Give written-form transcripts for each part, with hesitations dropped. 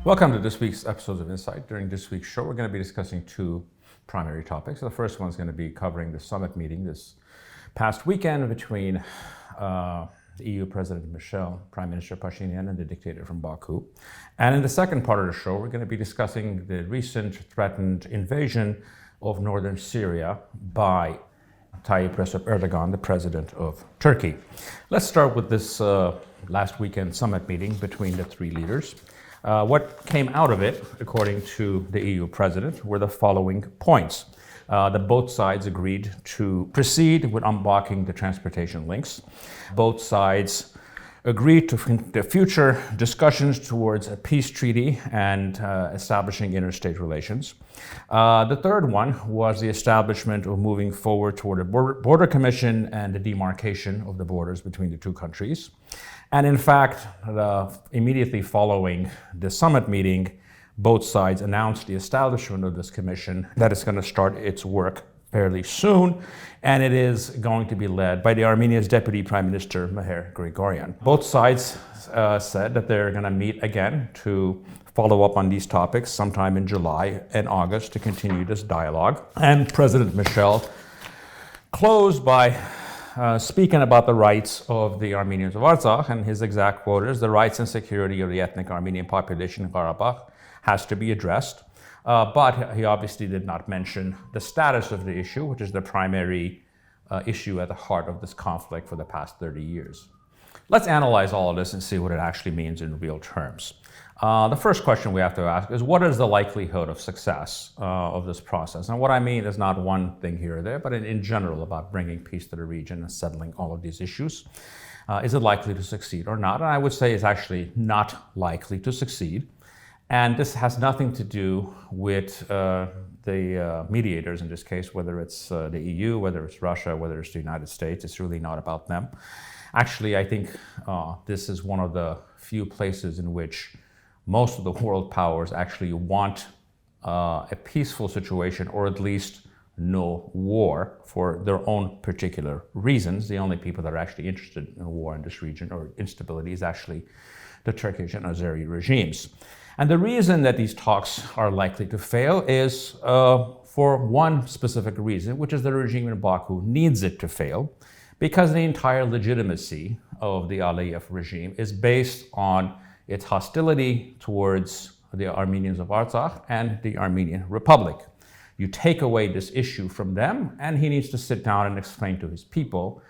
Welcome to this week's episode of Insight. During this week's show, we're going to be discussing two primary topics. The first one is going to be covering the summit meeting this past weekend between the EU President Michel, Prime Minister Pashinyan, and the dictator from Baku. And in the second part of the show, we're going to be discussing the recent threatened invasion of northern Syria by Tayyip Recep Erdogan, the president of Turkey. Let's start with this last weekend summit meeting between the three leaders. What came out of it, according to the EU president, were the following points. That both sides agreed to proceed with unblocking the transportation links. Both sides agreed to the future discussions towards a peace treaty and establishing interstate relations. The third one was the establishment of moving forward toward a border commission and the demarcation of the borders between the two countries. And in fact, immediately following the summit meeting, both sides announced the establishment of this commission that is going to start its work fairly soon, and it is going to be led by the Armenia's Deputy Prime Minister, Michel Grigoryan. Both sides said that they're going to meet again to follow up on these topics sometime in July and August to continue this dialogue. And President Michel closed by speaking about the rights of the Armenians of Artsakh, and his exact quote is, "The rights and security of the ethnic Armenian population in Karabakh has to be addressed." But he obviously did not mention the status of the issue, which is the primary issue at the heart of this conflict for the past 30 years. Let's analyze all of this and see what it actually means in real terms. The first question we have to ask is, what is the likelihood of success of this process? And what I mean is not one thing here or there, but in general about bringing peace to the region and settling all of these issues. Is it likely to succeed or not? And I would say it's actually not likely to succeed. And this has nothing to do with the mediators in this case, whether it's the EU, whether it's Russia, whether it's the United States. It's really not about them. Actually, I think this is one of the few places in which most of the world powers actually want a peaceful situation, or at least no war, for their own particular reasons. The only people that are actually interested in war in this region or instability is actually the Turkish and Azeri regimes. And the reason that these talks are likely to fail is for one specific reason, which is the regime in Baku needs it to fail, because the entire legitimacy of the Aliyev regime is based on its hostility towards the Armenians of Artsakh and the Armenian Republic. You take away this issue from them, and he needs to sit down and explain to his people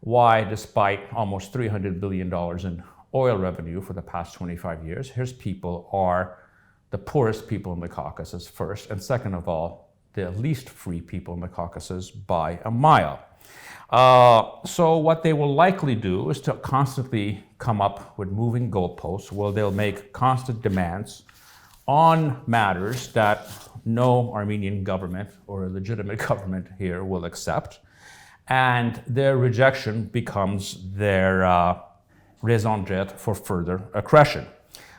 why, despite almost $300 billion in oil revenue for the past 25 years, his people are the poorest people in the Caucasus first, and second of all, the least free people in the Caucasus by a mile. So what they will likely do is to constantly come up with moving goalposts where they'll make constant demands on matters that no Armenian government or a legitimate government here will accept. And their rejection becomes their raison d'etre for further aggression.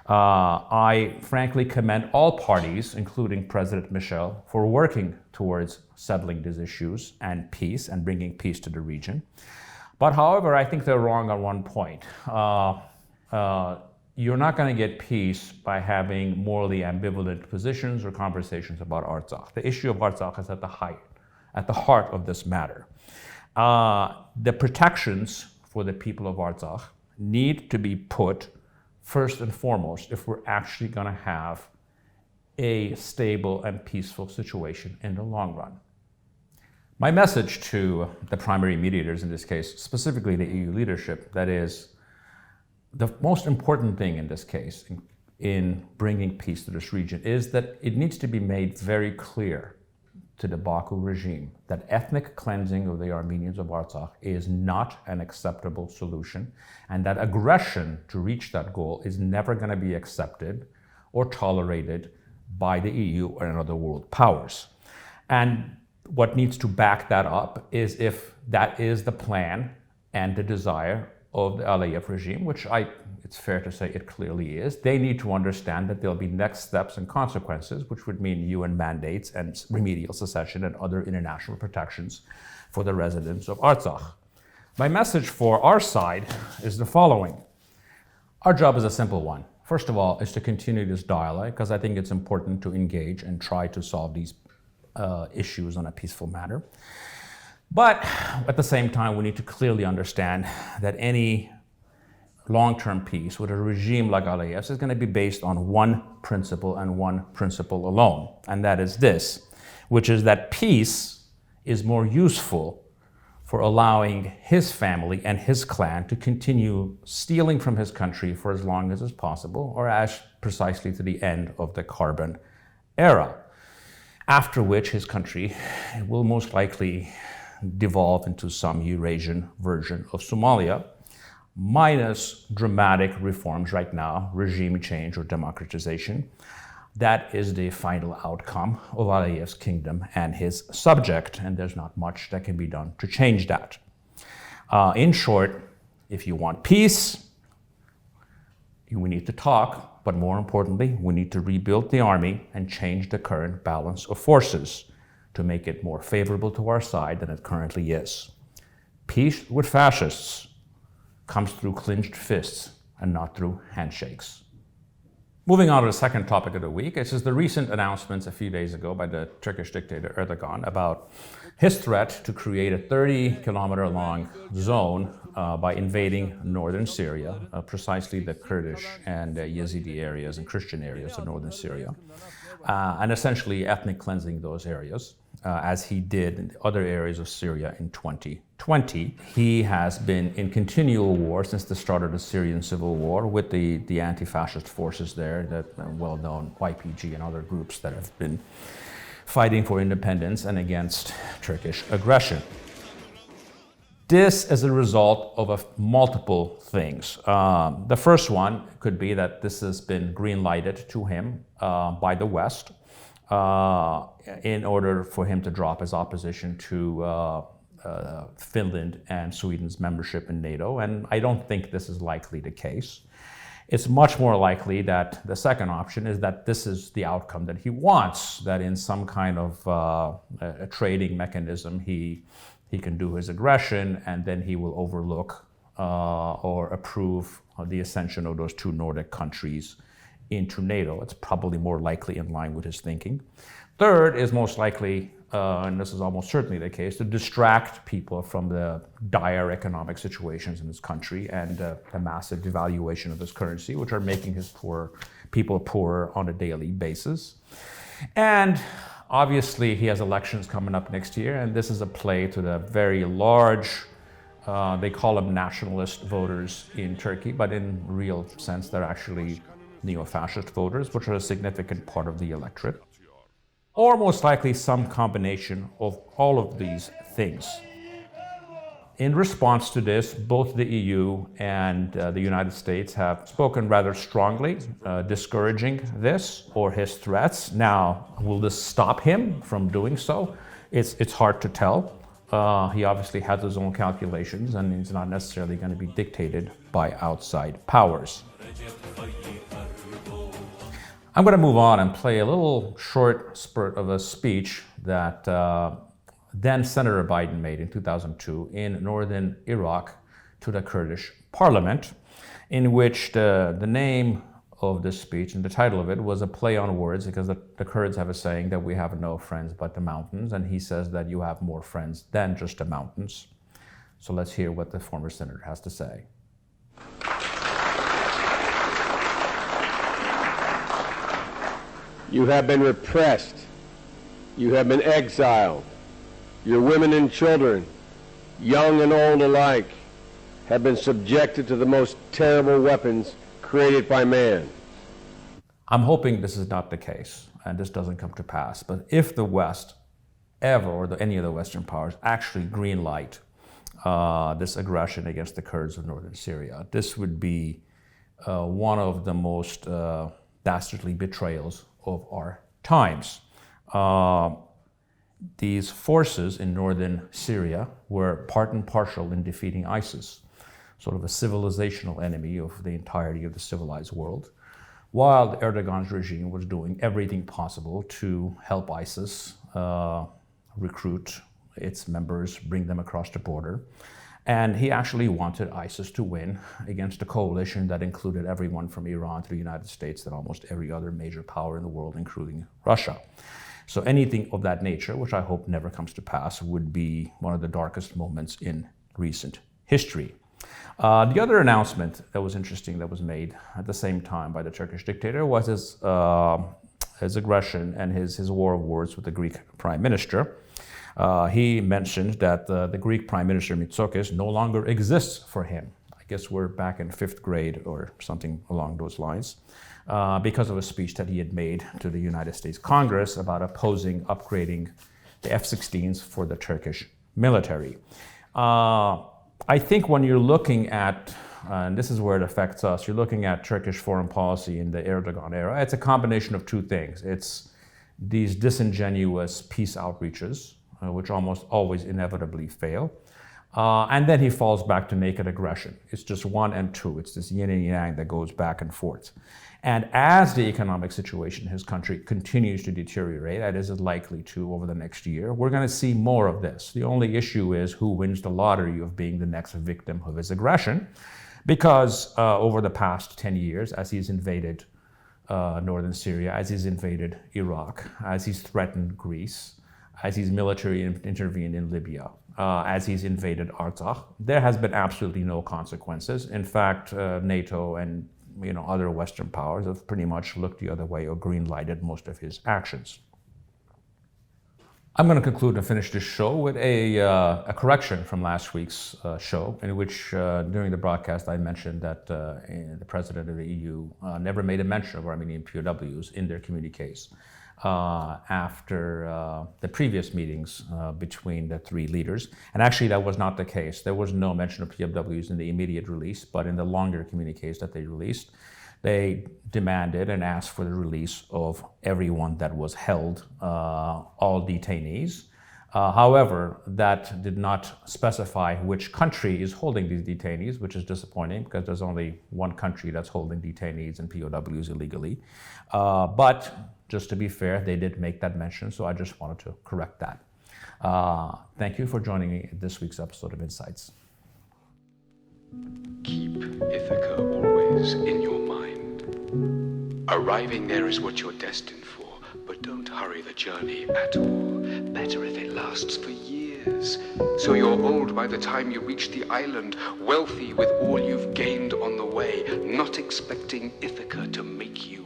I frankly commend all parties, including President Michel, for working towards settling these issues and peace and bringing peace to the region. But however, I think they're wrong on one point. You're not going to get peace by having morally ambivalent positions or conversations about Artsakh. The issue of Artsakh is at the heart of this matter. The protections for the people of Artsakh need to be put first and foremost if we're actually going to have a stable and peaceful situation in the long run. My message to the primary mediators in this case, specifically the EU leadership, that is, the most important thing in this case, in bringing peace to this region, is that it needs to be made very clear to the Baku regime that ethnic cleansing of the Armenians of Artsakh is not an acceptable solution, and that aggression to reach that goal is never going to be accepted or tolerated by the EU and other world powers. And what needs to back that up is if that is the plan and the desire of the Aliyev regime, which it's fair to say it clearly is, they need to understand that there'll be next steps and consequences, which would mean UN mandates and remedial secession and other international protections for the residents of Artsakh. My message for our side is the following. Our job is a simple one. first of all, is to continue this dialogue, because I think it's important to engage and try to solve these issues in a peaceful manner. But at the same time, we need to clearly understand that any long-term peace with a regime like Aliyev's is going to be based on one principle and one principle alone, and that is this, which is that peace is more useful for allowing his family and his clan to continue stealing from his country for as long as is possible, or as precisely to the end of the carbon era, after which his country will most likely devolve into some Eurasian version of Somalia, minus dramatic reforms right now, regime change or democratization. That is the final outcome of Aliyev's kingdom and his subject, and there's not much that can be done to change that. In short, if you want peace, we need to talk, but more importantly, we need to rebuild the army and change the current balance of forces to make it more favorable to our side than it currently is. Peace with fascists comes through clenched fists and not through handshakes. Moving on to the second topic of the week, it's just the recent announcements a few days ago by the Turkish dictator Erdogan about his threat to create a 30-kilometer-long zone by invading northern Syria, precisely the Kurdish and Yazidi areas and Christian areas of northern Syria, and essentially ethnic cleansing those areas, as he did in other areas of Syria in 2020. He has been in continual war since the start of the Syrian civil war with the anti-fascist forces there, that well-known YPG and other groups that have been fighting for independence and against Turkish aggression. This is a result of multiple things. The first one could be that this has been green-lighted to him by the West in order for him to drop his opposition to Finland and Sweden's membership in NATO, and I don't think this is likely the case. It's much more likely that the second option is that this is the outcome that he wants, that in some kind of a trading mechanism he can do his aggression, and then he will overlook or approve the ascension of those two Nordic countries into NATO. It's probably more likely in line with his thinking. Third is most likely, and this is almost certainly the case, to distract people from the dire economic situations in his country and the massive devaluation of his currency, which are making his people poorer on a daily basis. And obviously, he has elections coming up next year, and this is a play to the very large, they call them nationalist voters in Turkey, but in real sense, they're actually neo-fascist voters, which are a significant part of the electorate, or most likely some combination of all of these things. In response to this, both the EU and the United States have spoken rather strongly, discouraging this or his threats. Now, will this stop him from doing so? It's hard to tell. He obviously has his own calculations, and he's not necessarily going to be dictated by outside powers. I'm going to move on and play a little short spurt of a speech that then Senator Biden made in 2002 in northern Iraq to the Kurdish parliament, in which the name of this speech and the title of it was a play on words, because the Kurds have a saying that we have no friends but the mountains, and he says that you have more friends than just the mountains. So let's hear what the former senator has to say. You have been repressed. You have been exiled. Your women and children, young and old alike, have been subjected to the most terrible weapons created by man. I'm hoping this is not the case, and this doesn't come to pass, but if the West ever, or any of the Western powers, actually green light this aggression against the Kurds of northern Syria, this would be one of the most dastardly betrayals of our times. These forces in northern Syria were part and parcel in defeating ISIS, sort of a civilizational enemy of the entirety of the civilized world, while Erdogan's regime was doing everything possible to help ISIS recruit its members, bring them across the border, And he actually wanted ISIS to win against a coalition that included everyone from Iran to the United States and almost every other major power in the world, including Russia. So anything of that nature, which I hope never comes to pass, would be one of the darkest moments in recent history. The other announcement that was interesting that was made at the same time by the Turkish dictator was his aggression and his war of words with the Greek prime minister. He mentioned that the Greek prime minister Mitsotakis no longer exists for him. I guess we're back in 5th grade or something along those lines, because of a speech that he had made to the United States Congress about opposing upgrading the F-16s for the Turkish military. I think when you're looking at, and this is where it affects us, you're looking at Turkish foreign policy in the Erdogan era, it's a combination of two things. It's these disingenuous peace outreaches, which almost always inevitably fail. And then he falls back to naked aggression. It's just one and two. It's this yin and yang that goes back and forth. And as the economic situation in his country continues to deteriorate, as is likely to over the next year, we're going to see more of this. The only issue is who wins the lottery of being the next victim of his aggression, because over the past 10 years, as he's invaded northern Syria, as he's invaded Iraq, as he's threatened Greece, as he's military intervened in Libya, as he's invaded Artsakh, there has been absolutely no consequences. In fact, NATO and other Western powers have pretty much looked the other way or green-lighted most of his actions. I'm going to conclude and finish this show with a correction from last week's show, in which during the broadcast I mentioned that the president of the EU never made a mention of Armenian POWs in their communiques after the previous meetings between the three leaders. And actually that was not the case. There was no mention of POWs in the immediate release, but in the longer communiques that they released, they demanded and asked for the release of everyone that was held, all detainees. However, that did not specify which country is holding these detainees, which is disappointing because there's only one country that's holding detainees and POWs illegally. But just to be fair, they did make that mention, so I just wanted to correct that. Thank you for joining me in this week's episode of Insights. Keep Ithaca always in your mind. Arriving there is what you're destined for, but don't hurry the journey at all. Better if it lasts for years. So you're old by the time you reach the island, wealthy with all you've gained on the way, not expecting Ithaca to make you